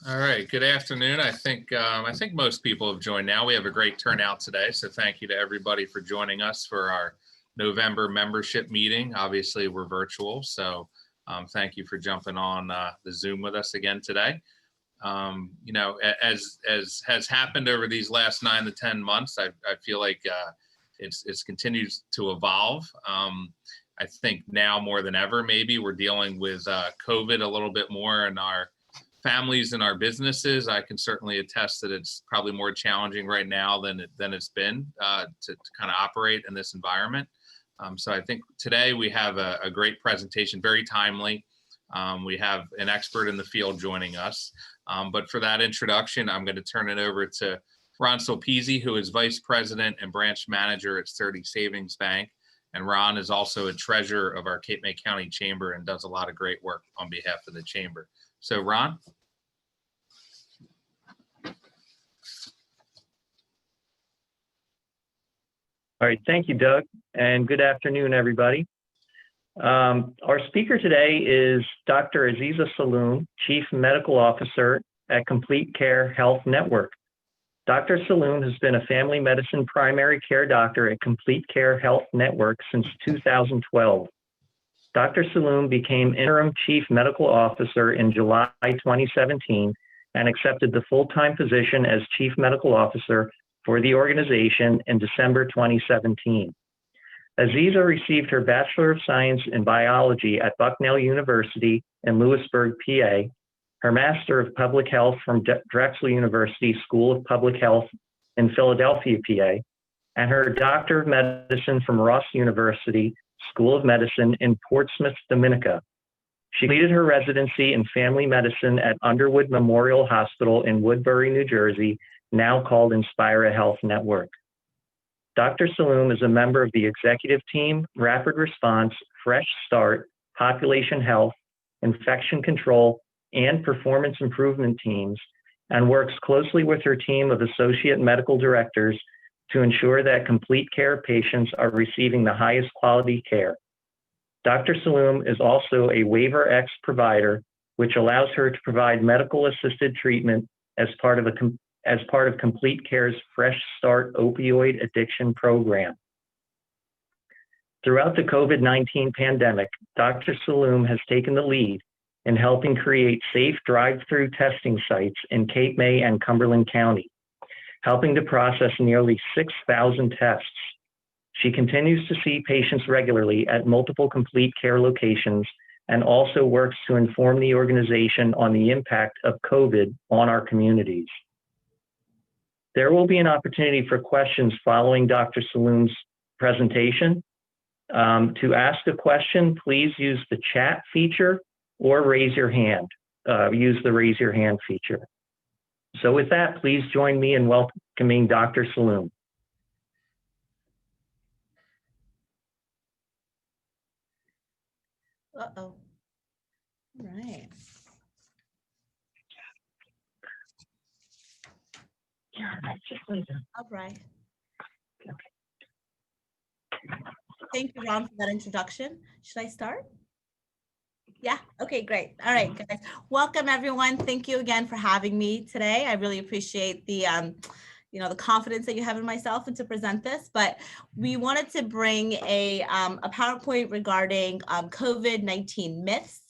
All right, good afternoon. I think most people have joined now. We have a great turnout today, so thank you to everybody for joining us for our November membership meeting. Obviously, we're virtual, so thank you for jumping on the Zoom with us again today. You know, as has happened over these last 9 to 10 months, I feel like it's continues to evolve. I think now more than ever, maybe we're dealing with COVID a little bit more in our families and our businesses. I can certainly attest that it's probably more challenging right now than it's been to kind of operate in this environment. So I think today we have a great presentation, very timely. We have an expert in the field joining us. But for that introduction, I'm going to turn it over to Ron Solpizzi, who is Vice President and Branch Manager at Sturdy Savings Bank. And Ron is also a treasurer of our Cape May County Chamber and does a lot of great work on behalf of the Chamber. So Ron? All right, thank you, Doug, and good afternoon, everybody. Our speaker today is Dr. Azizeh Salloum, Chief Medical Officer at CompleteCare Health Network. Dr. Salloum has been a family medicine primary care doctor at CompleteCare Health Network since 2012. Dr. Salloum became Interim Chief Medical Officer in July 2017 and accepted the full-time position as Chief Medical Officer for the organization in December 2017. Azizeh received her Bachelor of Science in Biology at Bucknell University in Lewisburg, PA, her Master of Public Health from Drexel University School of Public Health in Philadelphia, PA, and her Doctor of Medicine from Ross University School of Medicine in Portsmouth, Dominica. She completed her residency in family medicine at Underwood-Memorial Hospital in Woodbury, New Jersey, now called Inspira Health Network. Dr. Salloum is a member of the executive team, rapid response, fresh start, population health, infection control, and performance improvement teams, and works closely with her team of associate medical directors to ensure that CompleteCare patients are receiving the highest quality care. Dr. Salloum is also a Waiver X provider, which allows her to provide medical assisted treatment as part of CompleteCare's Fresh Start opioid addiction program. Throughout the COVID-19 pandemic, Dr. Salloum has taken the lead in helping create safe drive-through testing sites in Cape May and Cumberland County, helping to process nearly 6,000 tests. She continues to see patients regularly at multiple CompleteCare locations and also works to inform the organization on the impact of COVID on our communities. There will be an opportunity for questions following Dr. Salloum's presentation. To ask a question, please use the chat feature or raise your hand. Use the raise your hand feature. So with that, please join me in welcoming Dr. Salloum. Uh-oh. All right. All right. Thank you, Ron, for that introduction. Should I start? Yeah, okay, great. All right, guys. Welcome, everyone. Thank you again for having me today. I really appreciate the the confidence that you have in myself and to present this, but we wanted to bring a PowerPoint regarding COVID-19 myths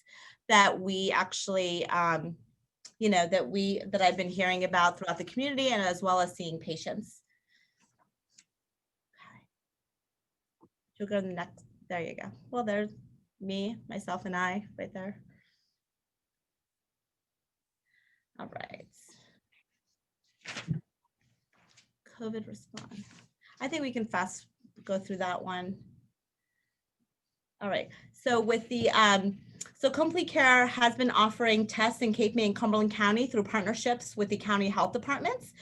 that we actually that I've been hearing about throughout the community and as well as seeing patients. Okay. You'll go to the next, there you go. Well, there's me, myself, and I right there. All right. COVID response. I think we can fast go through that one. All right, so with the, so CompleteCare has been offering tests in Cape May and Cumberland County through partnerships with the county health departments.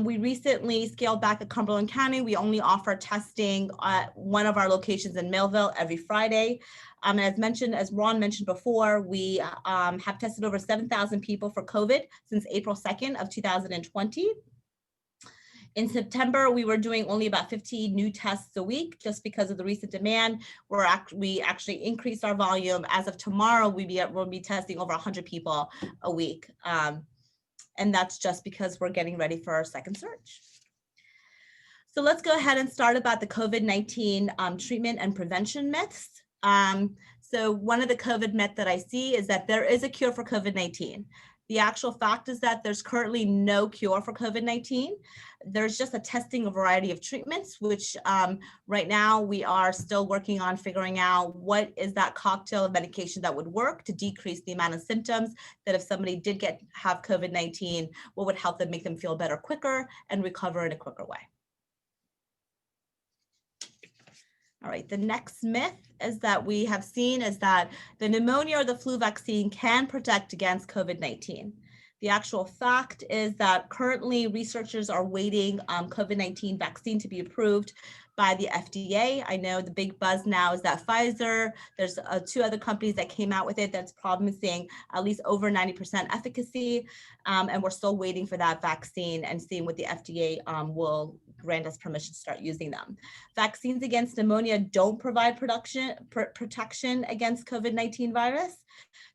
We recently scaled back at Cumberland County. We only offer testing at one of our locations in Millville every Friday. As Ron mentioned before, we have tested over 7,000 people for COVID since April 2nd of 2020. In September, we were doing only about 50 new tests a week just because of the recent demand. We actually increased our volume. As of tomorrow, we'll be testing over 100 people a week. And that's just because we're getting ready for our second surge. So let's go ahead and start about the COVID-19 treatment and prevention myths. So one of the COVID myths that I see is that there is a cure for COVID-19. The actual fact is that there's currently no cure for COVID-19. There's just a testing a variety of treatments, which right now we are still working on figuring out what is that cocktail of medication that would work to decrease the amount of symptoms that if somebody did have COVID-19, what would help them make them feel better quicker and recover in a quicker way. All right, the next myth is that we have seen is that the pneumonia or the flu vaccine can protect against COVID-19. The actual fact is that currently researchers are waiting COVID-19 vaccine to be approved by the FDA. I know the big buzz now is that Pfizer, there's 2 other companies that came out with it that's promising at least over 90% efficacy. And we're still waiting for that vaccine and seeing what the FDA will grant us permission to start using them. Vaccines against pneumonia don't provide protection against COVID-19 virus.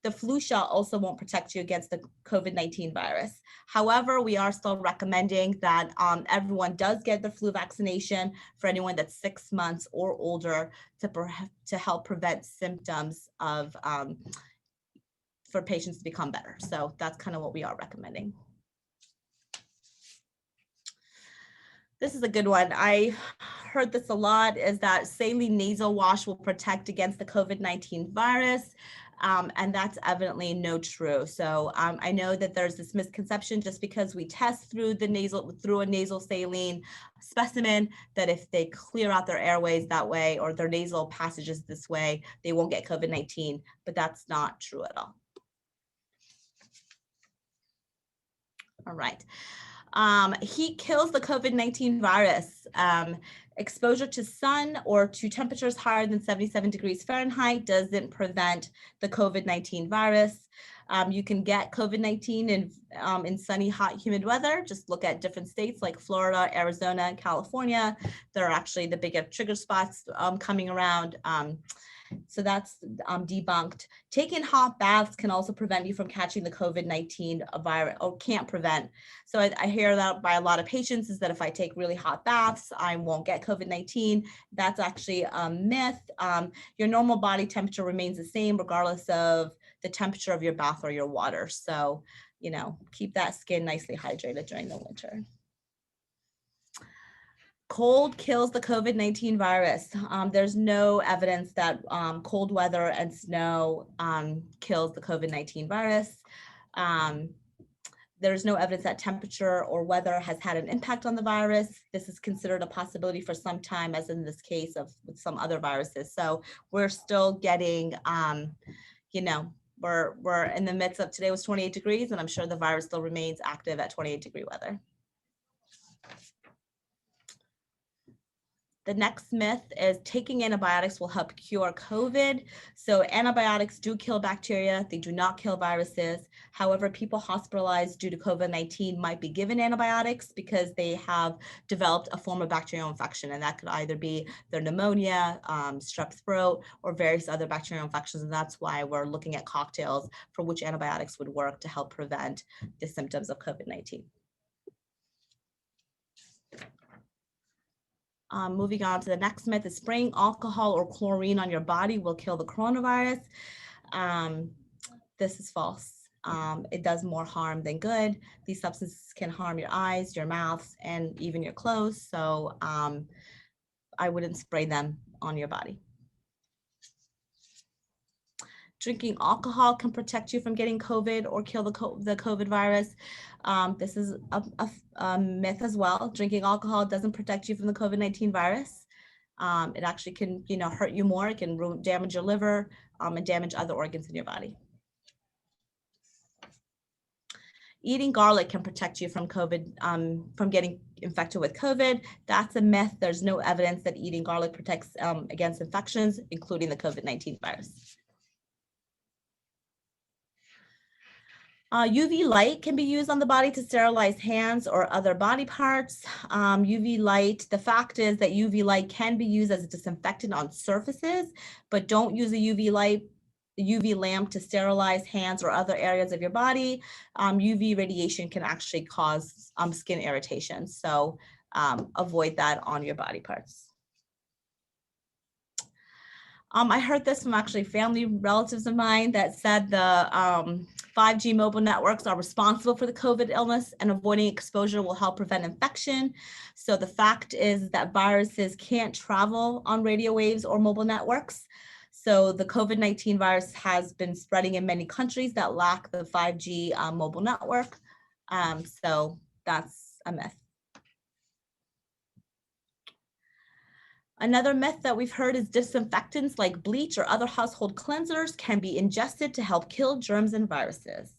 The flu shot also won't protect you against the COVID-19 virus. However, we are still recommending that everyone does get the flu vaccination for anyone that's 6 months or older to help prevent symptoms of for patients to become better. So that's kind of what we are recommending. This is a good one. I heard this a lot, is that saline nasal wash will protect against the COVID-19 virus. And that's evidently no true. So I know that there's this misconception just because we test through a nasal saline specimen, that if they clear out their airways that way or their nasal passages this way, they won't get COVID-19, but that's not true at all. All right. Heat kills the COVID-19 virus. Exposure to sun or to temperatures higher than 77 degrees Fahrenheit doesn't prevent the COVID-19 virus. You can get COVID-19 in sunny, hot, humid weather. Just look at different states like Florida, Arizona, California. They're actually the bigger trigger spots coming around. So that's debunked. Taking hot baths can also prevent you from catching the COVID-19 virus, or can't prevent. So I hear that by a lot of patients, is that if I take really hot baths, I won't get COVID-19. That's actually a myth. Your normal body temperature remains the same regardless of the temperature of your bath or your water. So, you know, keep that skin nicely hydrated during the winter. Cold kills the COVID-19 virus. There's no evidence that cold weather and snow kills the COVID-19 virus. There's no evidence that temperature or weather has had an impact on the virus. This is considered a possibility for some time, as in this case with some other viruses. So we're still getting, you know, we're in the midst of, today was 28 degrees, and I'm sure the virus still remains active at 28-degree weather. The next myth is taking antibiotics will help cure COVID. So antibiotics do kill bacteria. They do not kill viruses. However, people hospitalized due to COVID-19 might be given antibiotics because they have developed a form of bacterial infection. And that could either be their pneumonia, strep throat, or various other bacterial infections. And that's why we're looking at cocktails for which antibiotics would work to help prevent the symptoms of COVID-19. Moving on to the next myth is spraying alcohol or chlorine on your body will kill the coronavirus. This is false. It does more harm than good. These substances can harm your eyes, your mouth, and even your clothes. So I wouldn't spray them on your body. Drinking alcohol can protect you from getting COVID or kill the COVID virus. This is a myth as well. Drinking alcohol doesn't protect you from the COVID-19 virus. It actually can, you know, hurt you more. It can damage your liver and damage other organs in your body. Eating garlic can protect you from COVID, from getting infected with COVID. That's a myth. There's no evidence that eating garlic protects against infections, including the COVID-19 virus. UV light can be used on the body to sterilize hands or other body parts. UV light, the fact is that UV light can be used as a disinfectant on surfaces, but don't use a UV light UV lamp to sterilize hands or other areas of your body. UV radiation can actually cause skin irritation. So avoid that on your body parts. I heard this from actually family relatives of mine that said the 5G mobile networks are responsible for the COVID illness, and avoiding exposure will help prevent infection. So the fact is that viruses can't travel on radio waves or mobile networks. So the COVID-19 virus has been spreading in many countries that lack the 5G mobile network. So that's a myth. Another myth that we've heard is disinfectants like bleach or other household cleansers can be ingested to help kill germs and viruses.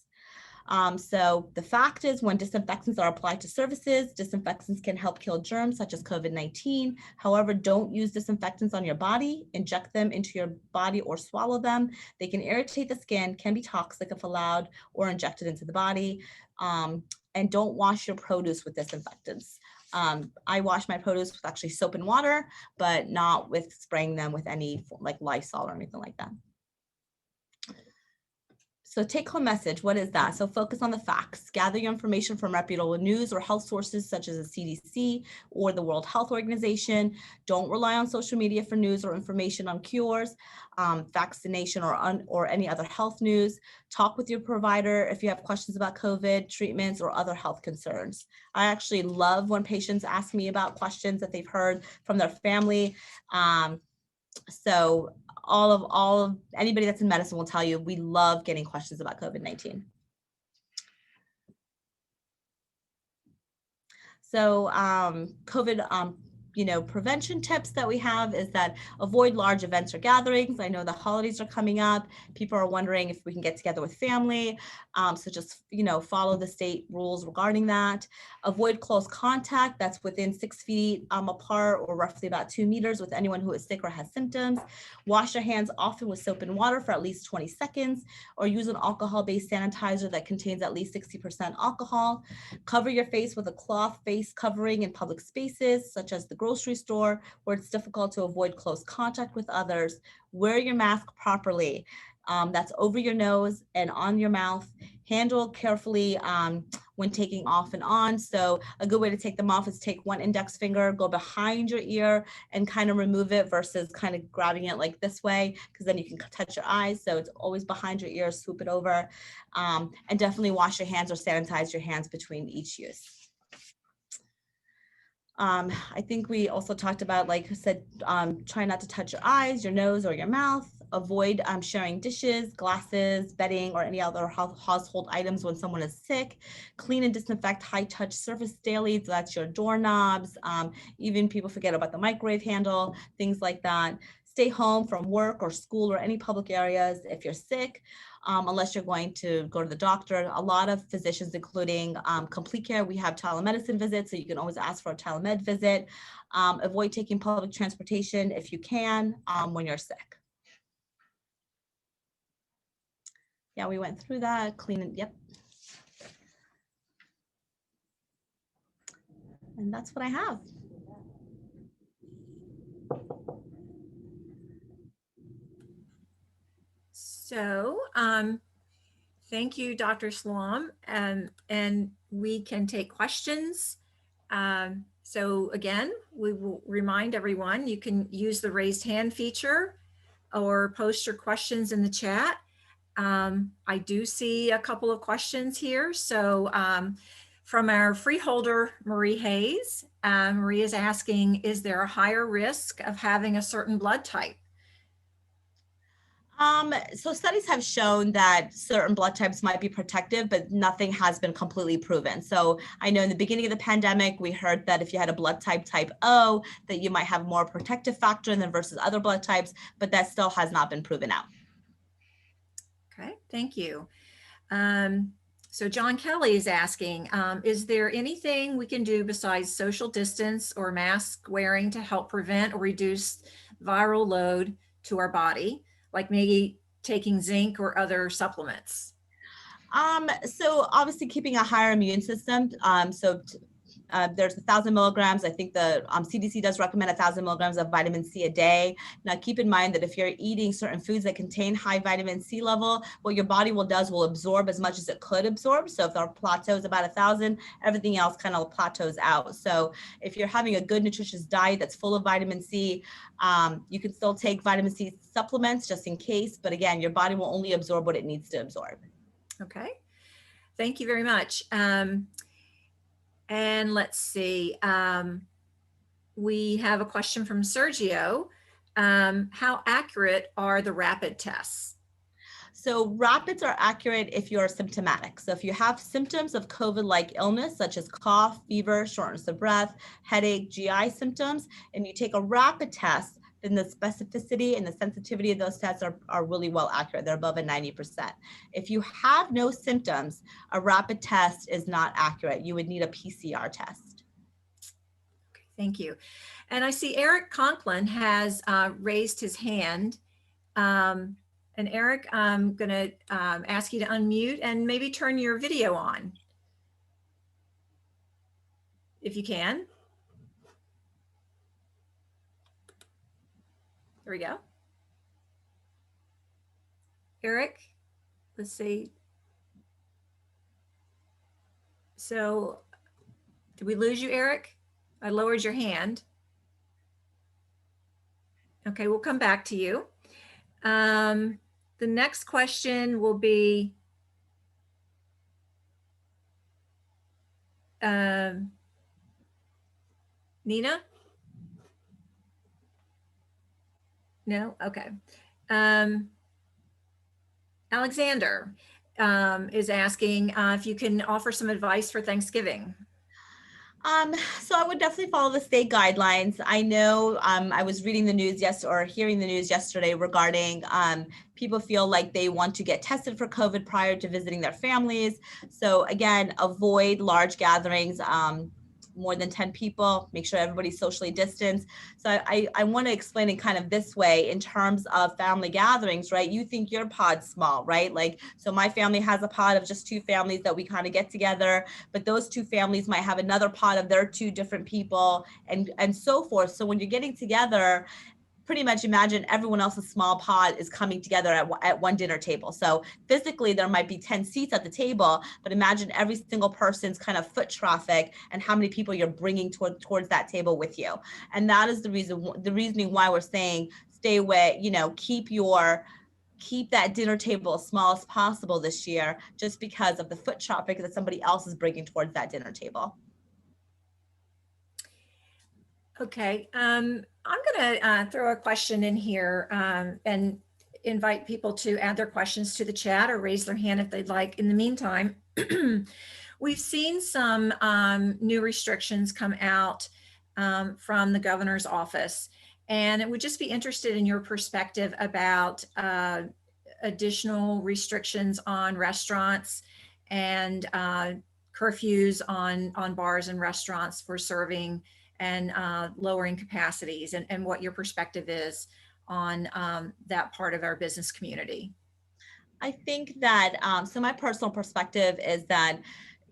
So the fact is, when disinfectants are applied to surfaces, disinfectants can help kill germs such as COVID-19. However, don't use disinfectants on your body, inject them into your body or swallow them. They can irritate the skin, can be toxic if allowed or injected into the body. And don't wash your produce with disinfectants. I wash my produce with actually soap and water, but not with spraying them with any like Lysol or anything like that. So take home message, what is that? So focus on the facts, gather your information from reputable news or health sources such as the CDC or the World Health Organization. Don't rely on social media for news or information on cures, vaccination or any other health news. Talk with your provider if you have questions about COVID, treatments, or other health concerns. I actually love when patients ask me about questions that they've heard from their family. So all of anybody that's in medicine will tell you we love getting questions about COVID-19. So COVID prevention tips that we have is that avoid large events or gatherings. I know the holidays are coming up. People are wondering if we can get together with family. So just, follow the state rules regarding that. Avoid close contact that's within 6 feet apart or roughly about 2 meters with anyone who is sick or has symptoms. Wash your hands often with soap and water for at least 20 seconds, or use an alcohol-based sanitizer that contains at least 60% alcohol. Cover your face with a cloth face covering in public spaces, such as the grocery store, where it's difficult to avoid close contact with others. Wear your mask properly. That's over your nose and on your mouth. Handle carefully when taking off and on. So a good way to take them off is take one index finger, go behind your ear and kind of remove it versus kind of grabbing it like this way, because then you can touch your eyes. So it's always behind your ear, swoop it over, and definitely wash your hands or sanitize your hands between each use. I think we also talked about, like I said, try not to touch your eyes, your nose, or your mouth. Avoid sharing dishes, glasses, bedding, or any other household items when someone is sick. Clean and disinfect high-touch surface daily. So that's your doorknobs. Even people forget about the microwave handle, things like that. Stay home from work or school or any public areas if you're sick, unless you're going to go to the doctor. A lot of physicians, including CompleteCare, we have telemedicine visits, so you can always ask for a telemed visit. Avoid taking public transportation if you can when you're sick. Yeah, we went through that, clean it, yep. And that's what I have. So thank you, Dr. Salloum, and we can take questions. So again, we will remind everyone, you can use the raised hand feature or post your questions in the chat. I do see a couple of questions here. So from our freeholder, Marie Hayes, Marie is asking, is there a higher risk of having a certain blood type? So studies have shown that certain blood types might be protective, but nothing has been completely proven. So I know in the beginning of the pandemic, we heard that if you had a blood type O, that you might have more protective factor than versus other blood types, but that still has not been proven out. Okay, thank you. So John Kelly is asking, is there anything we can do besides social distance or mask wearing to help prevent or reduce viral load to our body, like maybe taking zinc or other supplements? So obviously keeping a higher immune system. So there's 1,000 milligrams. I think the CDC does recommend 1,000 milligrams of vitamin C a day. Now, keep in mind that if you're eating certain foods that contain high vitamin C level, what your body will absorb as much as it could absorb. So if our plateau is about 1,000, everything else kind of plateaus out. So if you're having a good nutritious diet that's full of vitamin C, you can still take vitamin C supplements just in case. But again, your body will only absorb what it needs to absorb. Okay. Thank you very much. And let's see. We have a question from Sergio. How accurate are the rapid tests? So rapids are accurate if you're symptomatic. So if you have symptoms of COVID-like illness, such as cough, fever, shortness of breath, headache, GI symptoms, and you take a rapid test, then the specificity and the sensitivity of those tests are really well accurate. They're above a 90%. If you have no symptoms, a rapid test is not accurate. You would need a PCR test. Okay, thank you. And I see Eric Conklin has raised his hand. And Eric, I'm going to ask you to unmute and maybe turn your video on, if you can. There we go. Eric, let's see. So did we lose you, Eric? I lowered your hand. Okay, we'll come back to you. The next question will be, Nina? No? Okay. Alexander is asking if you can offer some advice for Thanksgiving. So I would definitely follow the state guidelines. I know I was reading the news hearing the news yesterday regarding people feel like they want to get tested for COVID prior to visiting their families. So again, avoid large gatherings, more than 10 people, make sure everybody's socially distanced. So I want to explain it kind of this way in terms of family gatherings, right? You think your pod's small, right? Like, so my family has a pod of just 2 families that we kind of get together, but those 2 families might have another pod of their 2 different people and so forth. So when you're getting together, pretty much imagine everyone else's small pod is coming together at one dinner table. So physically there might be 10 seats at the table, but imagine every single person's kind of foot traffic and how many people you're bringing towards that table with you. And that is the reasoning why we're saying stay away, keep that dinner table as small as possible this year, just because of the foot traffic that somebody else is bringing towards that dinner table. Okay, I'm going to throw a question in here and invite people to add their questions to the chat or raise their hand if they'd like. In the meantime, we've seen some new restrictions come out from the governor's office, and it would just be interested in your perspective about additional restrictions on restaurants and curfews on bars and restaurants for serving and lowering capacities, and what your perspective is on that part of our business community. I think that, so my personal perspective is that,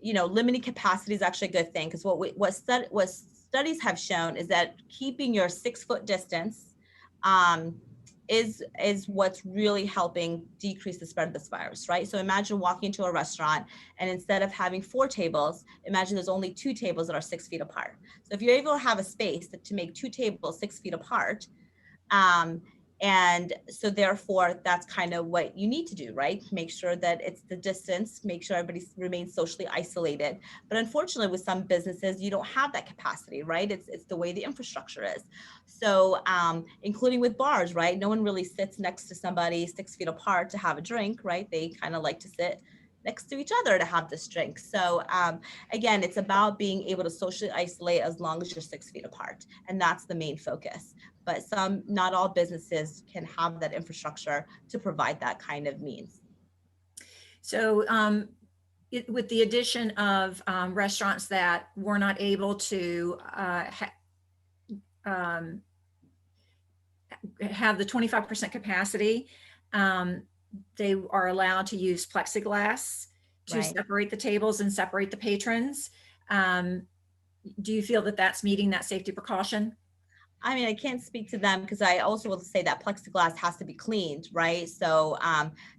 limiting capacity is actually a good thing, because what studies have shown is that keeping your 6-foot distance is what's really helping decrease the spread of this virus, right? So imagine walking into a restaurant and instead of having 4 tables, imagine there's only 2 tables that are 6 feet apart. So if you're able to have a space to make 2 tables 6 feet apart, and so therefore that's kind of what you need to do, right? Make sure that it's the distance, make sure everybody remains socially isolated. But unfortunately with some businesses, you don't have that capacity, right? It's the way the infrastructure is. So including with bars, right? No one really sits next to somebody 6 feet apart to have a drink, right? They kind of like to sit next to each other to have this drink. So again, it's about being able to socially isolate as long as you're 6 feet apart. And that's the main focus. But not all businesses can have that infrastructure to provide that kind of means. So with the addition of restaurants that were not able to have the 25% capacity, they are allowed to use plexiglass to separate the tables and separate the patrons. do you feel that that's meeting that safety precaution? I mean, I can't speak to them because I also will say that plexiglass has to be cleaned, right? So,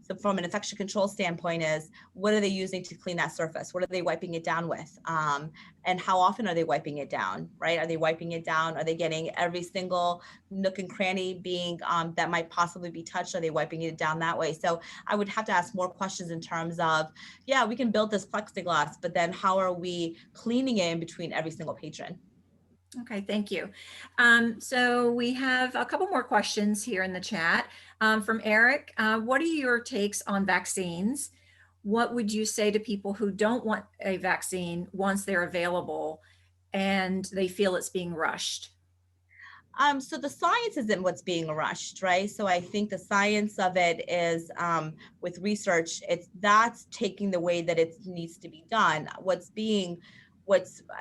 so from an infection control standpoint is what are they using to clean that surface? What are they wiping it down with? And how often are they wiping it down, right? Are they wiping it down? Are they getting every single nook and cranny being that might possibly be touched? Are they wiping it down that way? So I would have to ask more questions in terms of, yeah, we can build this plexiglass, but then how are we cleaning it in between every single patron? Okay, thank you. So we have a couple more questions here in the chat from Eric. What are your takes on vaccines? What would you say to people who don't want a vaccine once they're available and they feel it's being rushed? So the science isn't what's being rushed, right? So I think the science of it is with research, that's taking the way that it needs to be done. What's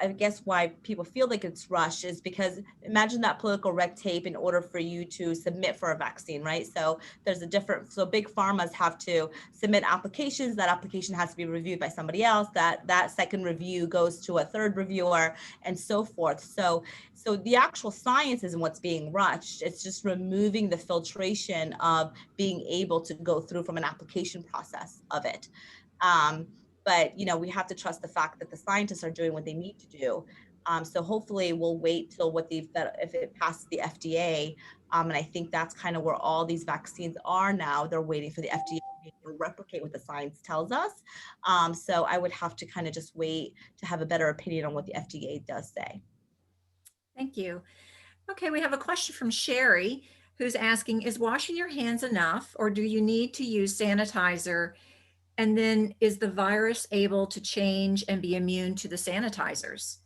I guess why people feel like it's rushed is because imagine that political red tape in order for you to submit for a vaccine, right? So so big pharmas have to submit applications. That application has to be reviewed by somebody else. That second review goes to a third reviewer, and so forth. So the actual science isn't what's being rushed. It's just removing the filtration of being able to go through from an application process of it. But we have to trust the fact that the scientists are doing what they need to do. So hopefully we'll wait till if it passes the FDA. And I think that's kind of where all these vaccines are now. They're waiting for the FDA to replicate what the science tells us. So I would have to kind of just wait to have a better opinion on what the FDA does say. Thank you. Okay, we have a question from Sherry who's asking, is washing your hands enough or do you need to use sanitizer? And then is the virus able to change and be immune to the sanitizers?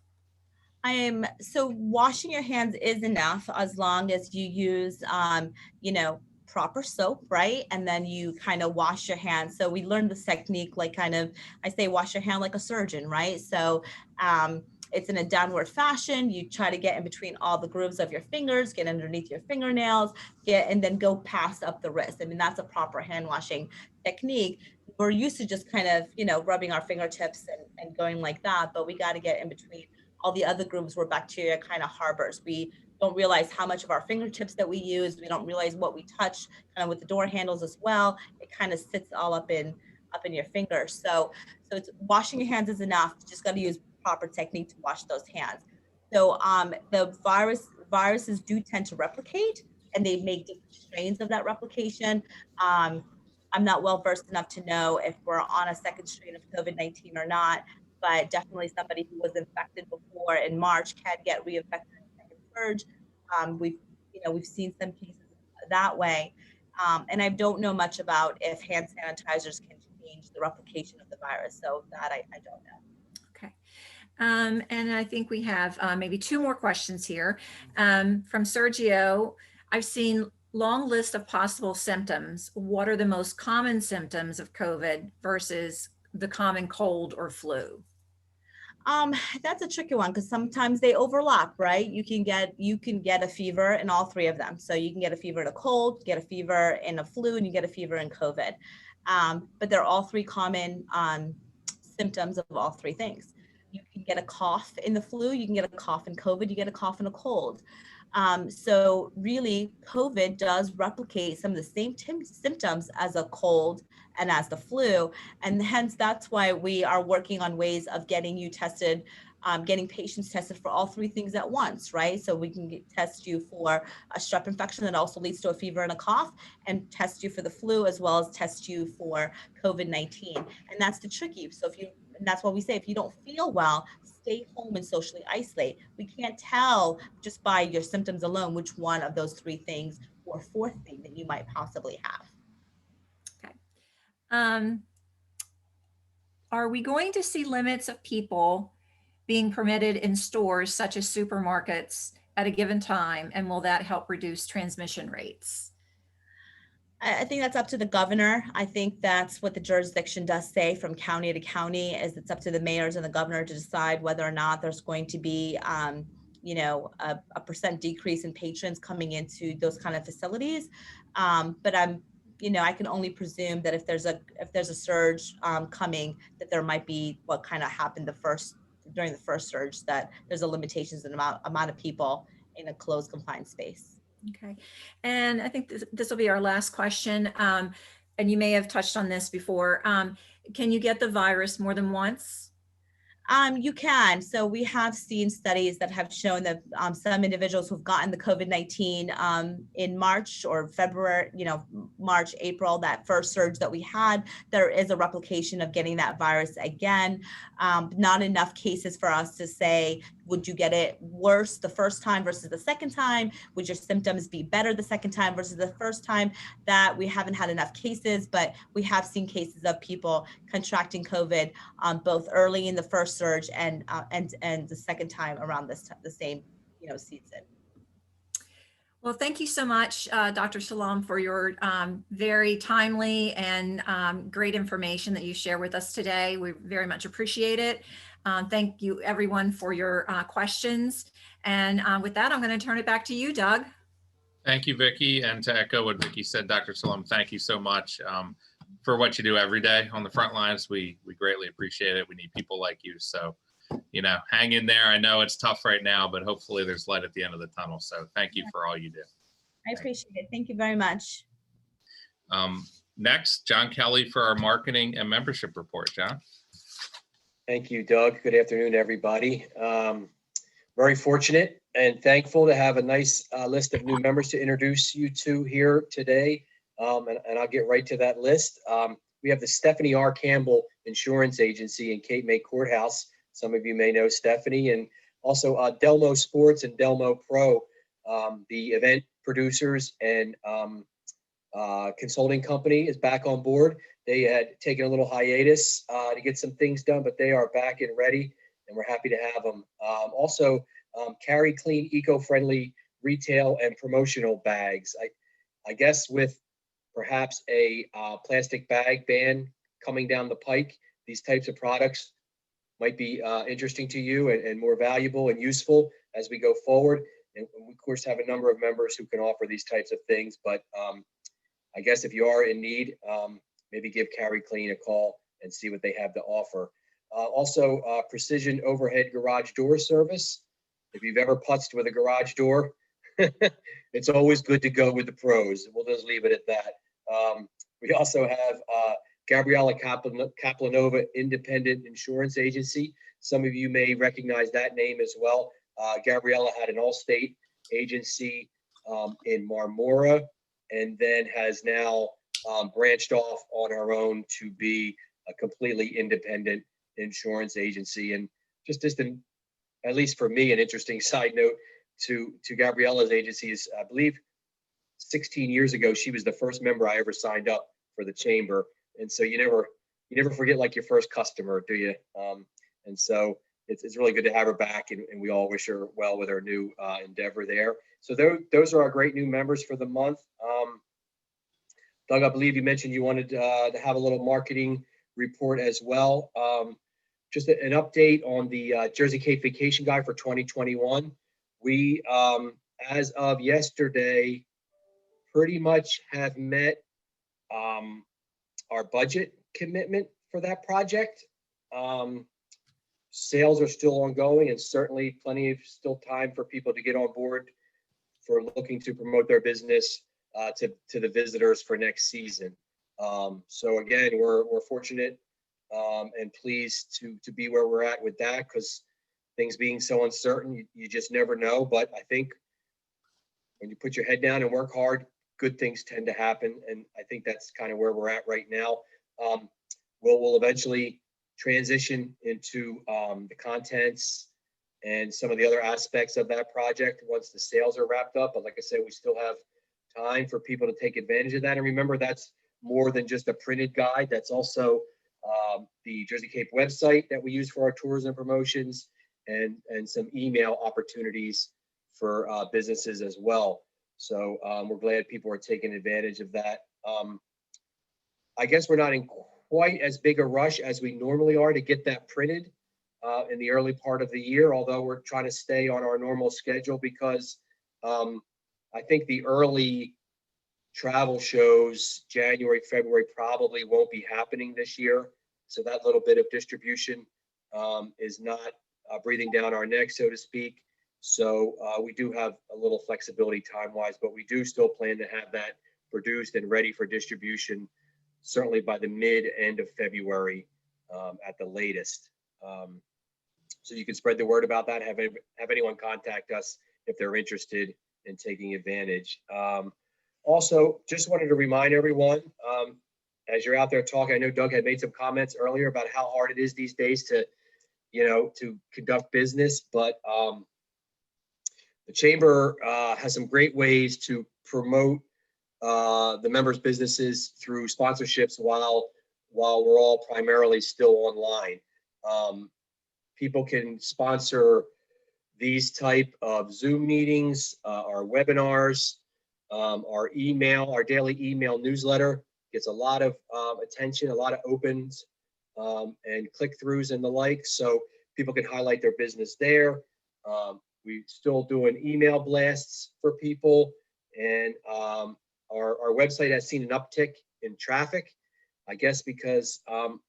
So washing your hands is enough as long as you use, proper soap, right? And then you kind of wash your hands. So we learned this technique, I say, wash your hand like a surgeon, right? So it's in a downward fashion. You try to get in between all the grooves of your fingers, get underneath your fingernails, and then go past up the wrist. I mean, that's a proper hand washing technique. We're used to just kind of, rubbing our fingertips and going like that, but we got to get in between all the other grooves where bacteria kind of harbors. We don't realize how much of our fingertips that we use. We don't realize what we touch kind of with the door handles as well. It kind of sits all up in your fingers. So it's washing your hands is enough. You just got to use proper technique to wash those hands. So the viruses do tend to replicate, and they make different strains of that replication. I'm not well versed enough to know if we're on a second strain of COVID-19 or not, but definitely somebody who was infected before in March can get reinfected in the second surge. We've seen some cases that way. And I don't know much about if hand sanitizers can change the replication of the virus. So that I don't know. Okay. And I think we have maybe two more questions here. From Sergio, I've seen long list of possible symptoms. What are the most common symptoms of COVID versus the common cold or flu? That's a tricky one because sometimes they overlap, right? You can get a fever in all three of them. So you can get a fever in a cold, get a fever in a flu, and you get a fever in COVID. But they're all three common symptoms of all three things. You can get a cough in the flu, you can get a cough in COVID, you get a cough in a cold. So really, COVID does replicate some of the same symptoms as a cold and as the flu. And hence, that's why we are working on ways of getting you tested, getting patients tested for all three things at once, right? So we can test you for a strep infection that also leads to a fever and a cough, and test you for the flu, as well as test you for COVID-19. And that's the tricky. So and that's why we say, if you don't feel well, stay home and socially isolate. We can't tell just by your symptoms alone which one of those three things or fourth thing that you might possibly have. Okay. Are we going to see limits of people being permitted in stores such as supermarkets at a given time? And will that help reduce transmission rates? I think that's up to the governor. I think that's what the jurisdiction does say from county to county, is it's up to the mayors and the governor to decide whether or not there's going to be, a percent decrease in patrons coming into those kind of facilities. But I can only presume that if there's a surge coming, that there might be what kind of happened the first during the first surge that there's a limitations in amount of people in a closed confined space. Okay. And I think this will be our last question. And you may have touched on this before. Can you get the virus more than once? You can. So we have seen studies that have shown that some individuals who've gotten the COVID-19 in March or February, March, April, that first surge that we had, there is a replication of getting that virus again. Not enough cases for us to say, would you get it worse the first time versus the second time? Would your symptoms be better the second time versus the first time? That we haven't had enough cases, but we have seen cases of people contracting COVID both early in the first surge and the second time around the same season. Well, thank you so much, Dr. Salloum, for your very timely and great information that you share with us today. We very much appreciate it. Thank you, everyone, for your questions. And with that, I'm going to turn it back to you, Doug. Thank you, Vicki. And to echo what Vicki said, Dr. Salloum, thank you so much for what you do every day on the front lines. We greatly appreciate it. We need people like you. So, hang in there. I know it's tough right now, but hopefully there's light at the end of the tunnel. So thank you for all you do. I appreciate it. Thank you very much. Next, John Kelly for our marketing and membership report. John. Thank you, Doug. Good afternoon, everybody. Very fortunate and thankful to have a nice list of new members to introduce you to here today. And I'll get right to that list. We have the Stephanie R. Campbell Insurance Agency in Cape May Courthouse. Some of you may know Stephanie, and also Delmo Sports and Delmo Pro, the event producers and consulting company, is back on board. They had taken a little hiatus to get some things done, but they are back and ready, and we're happy to have them. Also, carry clean, eco-friendly retail and promotional bags. I guess with perhaps a plastic bag ban coming down the pike, these types of products might be interesting to you and more valuable and useful as we go forward. And we, of course, have a number of members who can offer these types of things. But I guess if you are in need, maybe give Carry Clean a call and see what they have to offer. Also, precision overhead garage door service. If you've ever putzed with a garage door, it's always good to go with the pros. We'll just leave it at that. We also have Gabriella Kaplanova Independent Insurance Agency. Some of you may recognize that name as well. Gabriella had an Allstate agency in Marmora, and then has now branched off on her own to be a completely independent insurance agency. And just at least for me, an interesting side note to Gabriella's agency is, I believe 16 years ago, she was the first member I ever signed up for the chamber. And so you never forget like your first customer, do you? And so it's really good to have her back, and we all wish her well with her new endeavor there. So those are our great new members for the month. Doug, I believe you mentioned you wanted to have a little marketing report as well. Just an update on the Jersey Cape Vacation Guide for 2021. We, as of yesterday, pretty much have met our budget commitment for that project. Sales are still ongoing, and certainly plenty of still time for people to get on board for looking to promote their business to the visitors for next season. So again, we're fortunate and pleased to be where we're at with that, because things being so uncertain, you just never know. But I think when you put your head down and work hard, good things tend to happen. And I think that's kind of where we're at right now. We'll eventually transition into the contents and some of the other aspects of that project once the sales are wrapped up. But like I said, we still have time for people to take advantage of that. And remember, that's more than just a printed guide. That's also the Jersey Cape website that we use for our tours and promotions, and some email opportunities for businesses as well. So we're glad people are taking advantage of that. I guess we're not in quite as big a rush as we normally are to get that printed in the early part of the year, although we're trying to stay on our normal schedule, because I think the early travel shows, January, February, probably won't be happening this year. So that little bit of distribution is not breathing down our neck, so to speak. So we do have a little flexibility time-wise, but we do still plan to have that produced and ready for distribution, certainly by the end of February at the latest. So you can spread the word about that. Have anyone contact us if they're interested in taking advantage. Also, just wanted to remind everyone, as you're out there talking, I know Doug had made some comments earlier about how hard it is these days to, to conduct business, but the Chamber has some great ways to promote the members' businesses through sponsorships while we're all primarily still online. People can sponsor these type of Zoom meetings, our webinars, our daily email newsletter gets a lot of attention, a lot of opens and click-throughs and the like. So people can highlight their business there. We're still doing email blasts for people, and our website has seen an uptick in traffic, I guess because of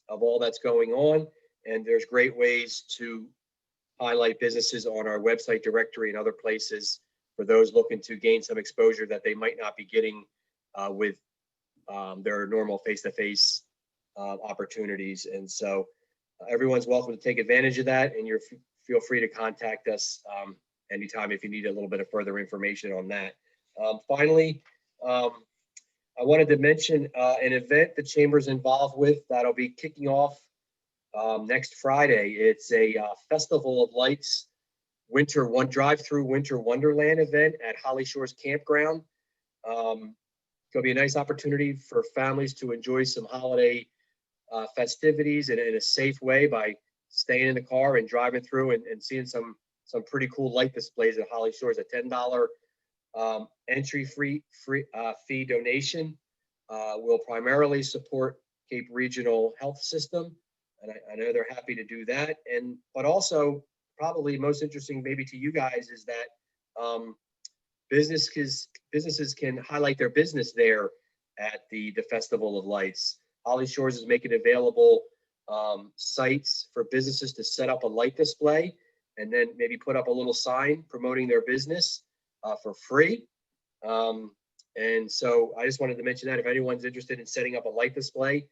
all that's going on. And there's great ways to highlight businesses on our website directory and other places for those looking to gain some exposure that they might not be getting with their normal face-to-face opportunities. And so everyone's welcome to take advantage of that, and feel free to contact us anytime if you need a little bit of further information on that. Finally, I wanted to mention an event the Chamber's involved with that'll be kicking off next Friday. It's a Festival of Lights drive-through winter wonderland event at Holly Shores Campground. It'll be a nice opportunity for families to enjoy some holiday festivities in a safe way by staying in the car and driving through and seeing some pretty cool light displays at Holly Shores. A $10 entry fee donation will primarily support Cape Regional Health System, and I know they're happy to do that. But also, probably most interesting maybe to you guys is that businesses can highlight their business there at the Festival of Lights. Holly Shores is making available sites for businesses to set up a light display and then maybe put up a little sign promoting their business for free. And so I just wanted to mention that if anyone's interested in setting up a light display,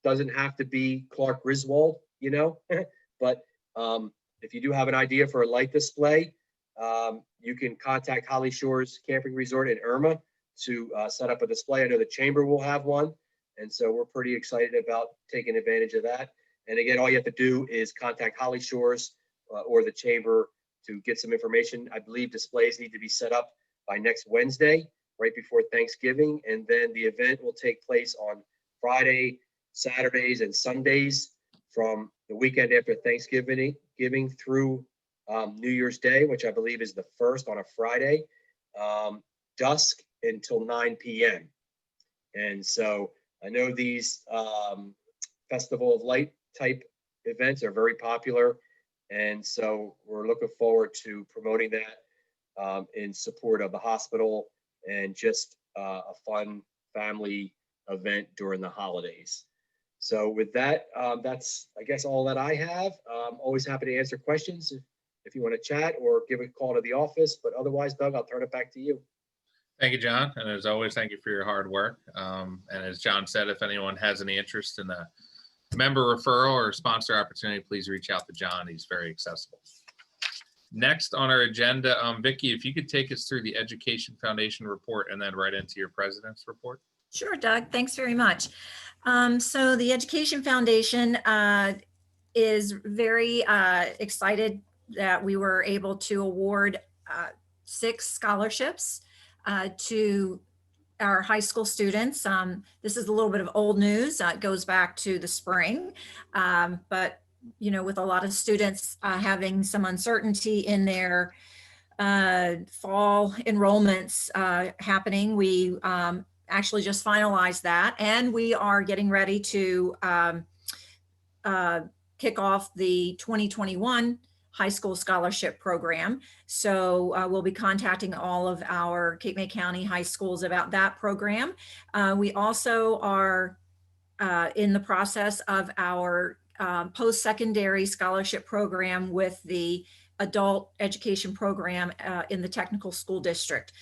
doesn't have to be Clark Griswold, but if you do have an idea for a light display, you can contact Holly Shores Camping Resort in Irma to set up a display. I know the Chamber will have one, and so we're pretty excited about taking advantage of that. And again, all you have to do is contact Holly Shores or the Chamber to get some information. I believe displays need to be set up by next Wednesday, right before Thanksgiving, and then the event will take place on Friday, Saturdays, and Sundays from the weekend after Thanksgiving through New Year's Day, which I believe is the 1st on a Friday, dusk until 9 p.m. And so I know these Festival of Light type events are very popular. And so we're looking forward to promoting that in support of the hospital and just a fun family event during the holidays. So with that, that's, I guess, all that I have. Always happy to answer questions if you want to chat or give a call to the office. But otherwise, Doug, I'll turn it back to you. Thank you, John. And as always, thank you for your hard work. And as John said, if anyone has any interest in a member referral or sponsor opportunity, please reach out to John. He's very accessible. Next on our agenda, Vicki, if you could take us through the Education Foundation report and then right into your president's report. Sure, Doug. Thanks very much. So the Education Foundation is very excited that we were able to award 6 scholarships to our high school students. This is a little bit of old news. It goes back to the spring, but with a lot of students having some uncertainty in their fall enrollments happening, we actually just finalized that, and we are getting ready to kick off the 2021 high school scholarship program. So we'll be contacting all of our Cape May County high schools about that program. We also are in the process of our post-secondary scholarship program with the adult education program in the technical school district.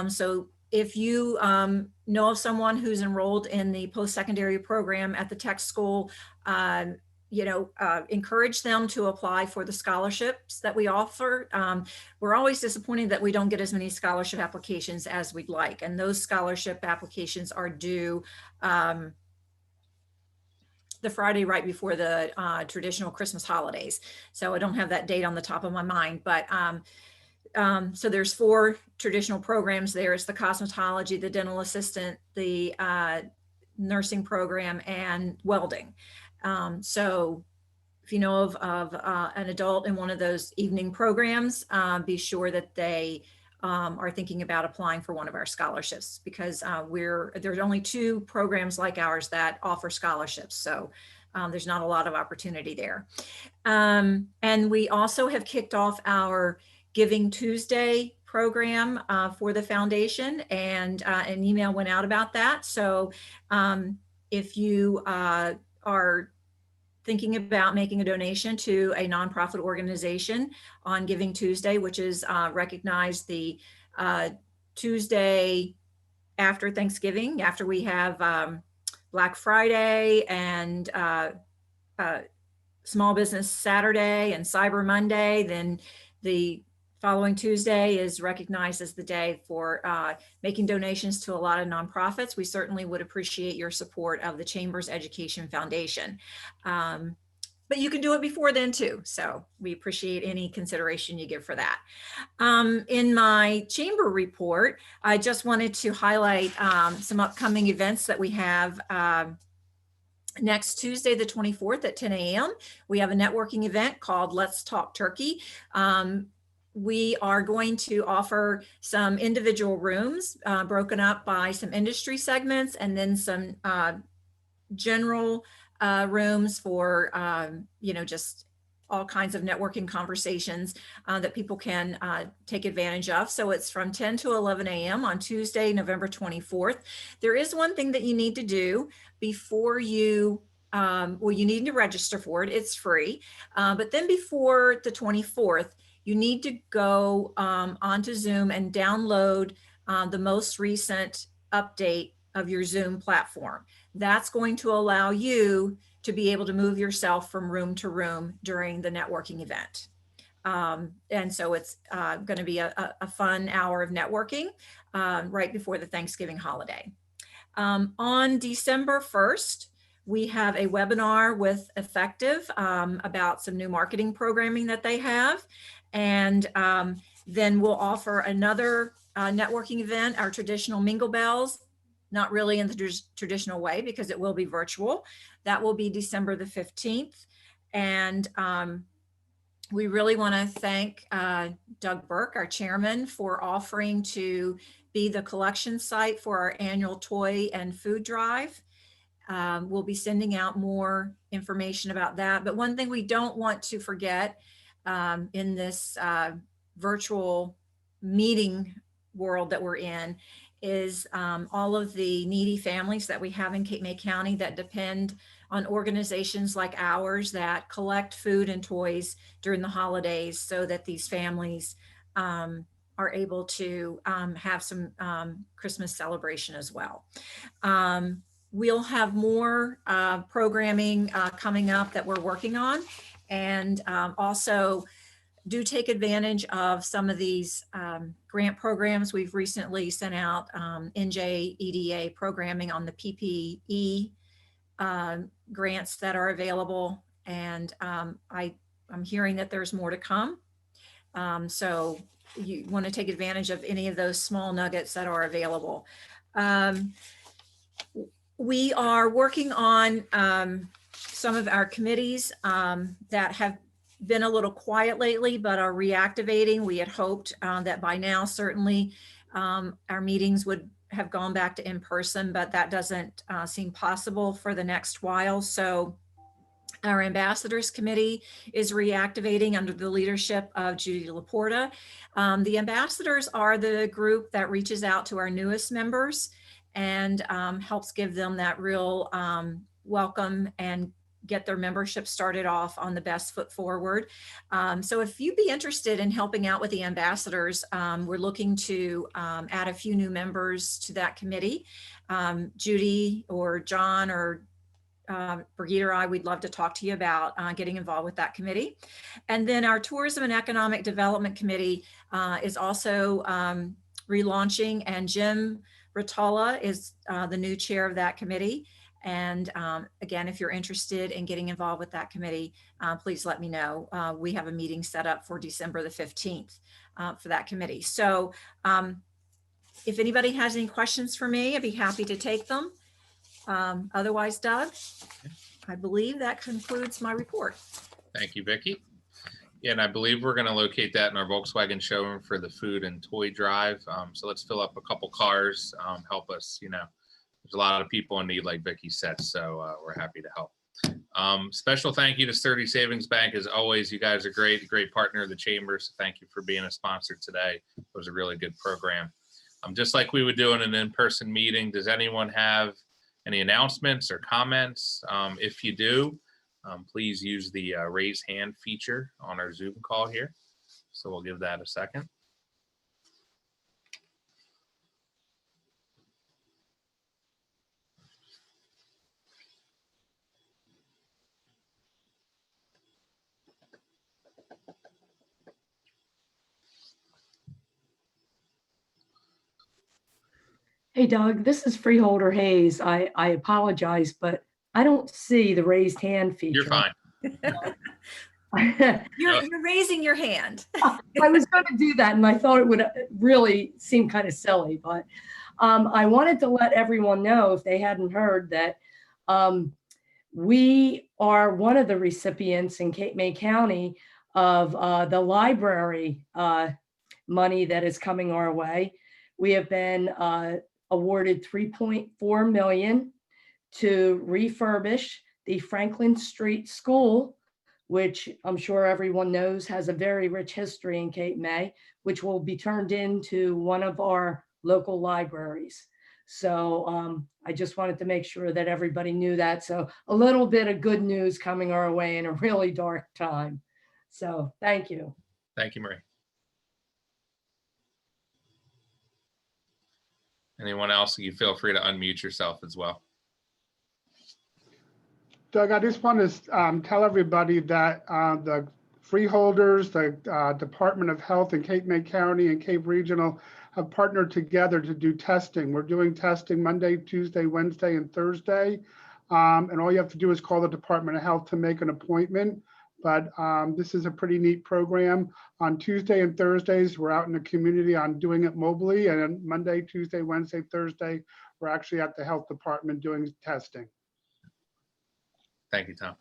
So if you know of someone who's enrolled in the post-secondary program at the tech school, encourage them to apply for the scholarships that we offer. We're always disappointed that we don't get as many scholarship applications as we'd like. And those scholarship applications are due the Friday right before the traditional Christmas holidays. So I don't have that date on the top of my mind, but so there's 4 traditional programs there. It's the cosmetology, the dental assistant, the nursing program, and welding. So if you know of an adult in one of those evening programs, be sure that they are thinking about applying for one of our scholarships, because there's only 2 programs like ours that offer scholarships. So there's not a lot of opportunity there. And we also have kicked off our Giving Tuesday program for the foundation, and an email went out about that. So if you are thinking about making a donation to a nonprofit organization on Giving Tuesday, which is recognized the Tuesday after Thanksgiving, after we have Black Friday and Small Business Saturday and Cyber Monday, then the following Tuesday is recognized as the day for making donations to a lot of nonprofits. We certainly would appreciate your support of the Chamber's Education Foundation. But you can do it before then too. So we appreciate any consideration you give for that. In my chamber report, I just wanted to highlight some upcoming events that we have. Next Tuesday, the 24th at 10 a.m., we have a networking event called Let's Talk Turkey. We are going to offer some individual rooms broken up by some industry segments, and then some general rooms for, just all kinds of networking conversations that people can take advantage of. So it's from 10 to 11 a.m. on Tuesday, November 24th. There is one thing that you need to do before you, you need to register for it. It's free. But then before the 24th, you need to go onto Zoom and download the most recent update of your Zoom platform. That's going to allow you to be able to move yourself from room to room during the networking event. And so it's going to be a fun hour of networking right before the Thanksgiving holiday. On December 1st, we have a webinar with Effective about some new marketing programming that they have. And then we'll offer another networking event, our traditional Mingle Bells, not really in the traditional way because it will be virtual. That will be December the 15th. And we really want to thank Doug Burke, our chairman, for offering to be the collection site for our annual toy and food drive. We'll be sending out more information about that. But one thing we don't want to forget in this virtual meeting world that we're in is all of the needy families that we have in Cape May County that depend on organizations like ours that collect food and toys during the holidays so that these families are able to have some Christmas celebration as well. We'll have more programming coming up that we're working on, and also do take advantage of some of these grant programs. We've recently sent out NJEDA programming on the PPE grants that are available, and I'm hearing that there's more to come. So you want to take advantage of any of those small nuggets that are available. We are working on some of our committees that have been a little quiet lately, but are reactivating. We had hoped that by now, certainly our meetings would have gone back to in person, but that doesn't seem possible for the next while. So our ambassadors committee is reactivating under the leadership of Judy Laporta. The ambassadors are the group that reaches out to our newest members and helps give them that real welcome and get their membership started off on the best foot forward. So if you'd be interested in helping out with the ambassadors, we're looking to add a few new members to that committee. Judy or John or Brigitte or I, we'd love to talk to you about getting involved with that committee. And then our Tourism and Economic Development Committee is also relaunching, and Jim Rotella is the new chair of that committee. And again, if you're interested in getting involved with that committee, please let me know. We have a meeting set up for December the 15th for that committee. So if anybody has any questions for me, I'd be happy to take them. Otherwise, Doug, I believe that concludes my report. Thank you, Vicki. Yeah, and I believe we're going to locate that in our Volkswagen showroom for the food and toy drive. So let's fill up a couple cars, help us, there's a lot of people in need, like Vicki said, so we're happy to help. Special thank you to Sturdy Savings Bank. As always, you guys are great partner of the Chamber, so thank you for being a sponsor today. It was a really good program. Just like we would do in an in-person meeting, does anyone have any announcements or comments? If you do, please use the raise hand feature on our Zoom call here. So we'll give that a second. Hey, Doug, this is Freeholder Hayes. I apologize, but I don't see the raised hand feature. You're fine. You're raising your hand. I was going to do that, and I thought it would really seem kind of silly, but I wanted to let everyone know, if they hadn't heard, that we are one of the recipients in Cape May County of the library money that is coming our way. We have been awarded $3.4 million to refurbish the Franklin Street School, which I'm sure everyone knows has a very rich history in Cape May, which will be turned into one of our local libraries. So I just wanted to make sure that everybody knew that. So a little bit of good news coming our way in a really dark time. So thank you. Thank you, Marie. Anyone else, you feel free to unmute yourself as well. Doug, I just want to tell everybody that the freeholders, the Department of Health in Cape May County and Cape Regional have partnered together to do testing. We're doing testing Monday, Tuesday, Wednesday, and Thursday. And all you have to do is call the Department of Health to make an appointment. But this is a pretty neat program. On Tuesday and Thursdays, we're out in the community on doing it mobily. And on Monday, Tuesday, Wednesday, Thursday, we're actually at the health department doing testing. Thank you, Tom.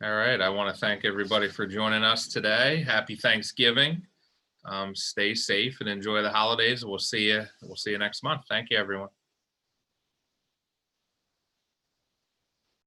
All right, I want to thank everybody for joining us today. Happy Thanksgiving. Stay safe and enjoy the holidays. We'll see you next month. Thank you, everyone.